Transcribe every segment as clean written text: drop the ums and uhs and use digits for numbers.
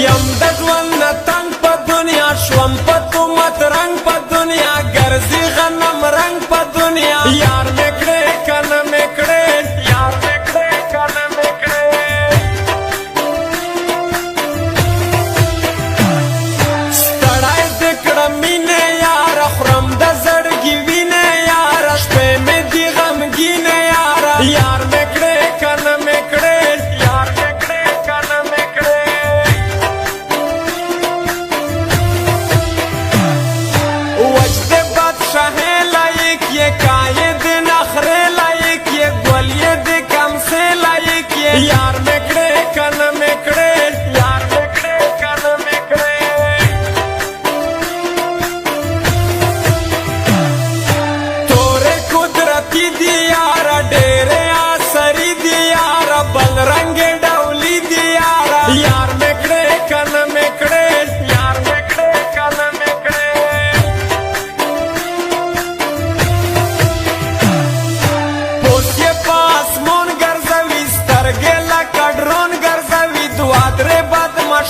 یم د ژوند نه تنګ په دنیا شوم په تهمت رنګ په دنیا ګرځي غنم رنګ په دنیا یار مې کړې کنه مې کړې یار مې کړې کنه مې کړې ستړی دې کړم مینې یاره خورم د زړګي وینې یاره شپې مې دي غمګینې یاره یار مې کړې کنه مې کړې یار مې کړې کنه مې کړې وجد بادشاہ لائق یہ قائد نخرے لائق یہ گولید کم سے لائق یہ یار مکڑے کن مکڑے یار مکڑے کن مکڑے تورے قدرتی دیارا ڈیرے آسری دیارا بل رنگ ڈولی دیارا یار مکڑے کن مکڑے یار مکڑے کن مکڑے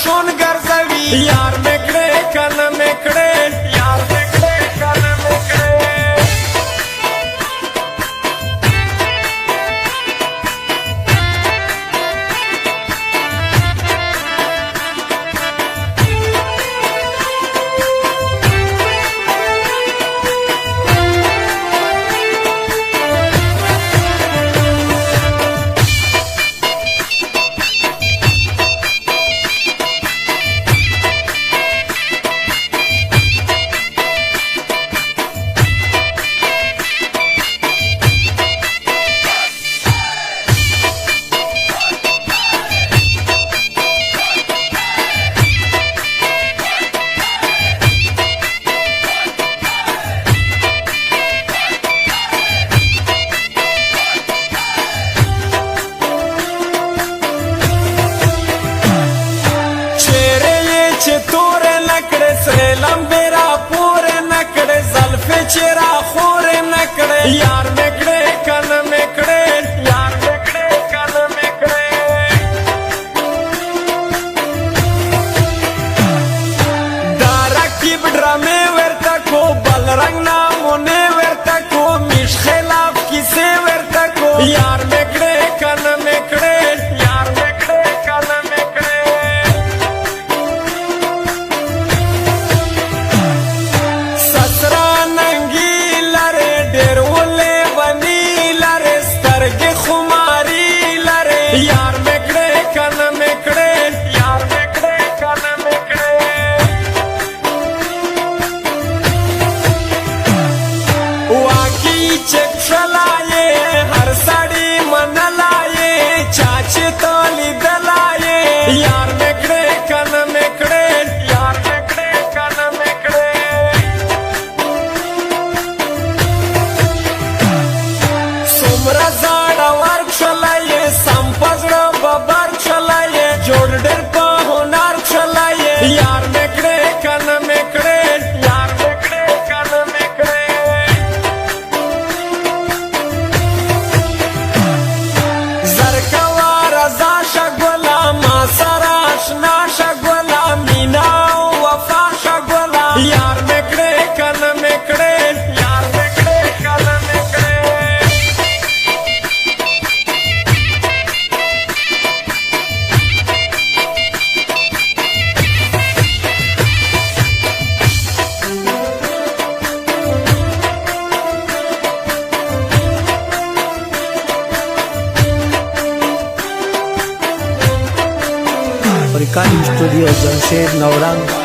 شون ګرځوي یار مې کړې کنه مې کړې یار مې کړې کنه مې کړې چرا خور نکڑے یار مکڑے کن مکڑے یار مکڑے کن مکڑے دارا کی ڈرامے ورتا کو بل رنگ نامونے ورتا کو میش خلاف کسے ورتا کو یار مکڑے کن مکڑے یار مکڑے کن مکڑے یار مکڑے کن مکڑے یار مکڑے کن مکڑے واقعی چک شلائے ہر ساڑی من لائے چاچے تولی دلائے یار مکڑے کن مکڑے یار مکڑے کن مکڑے سمرا زاڑا ورک شلائے پزړه ببر چلایې جوړ ډېر په هنر چلایې یار مکړې کن مکړې یار مکړې کن مکړې زرکوا رضا شګولا ما سره آشنا شګولا مینا او وفا شګولا یار مکړې کن مکړې یار مکړې کن مکړې Recording Studio Jamshed Naurang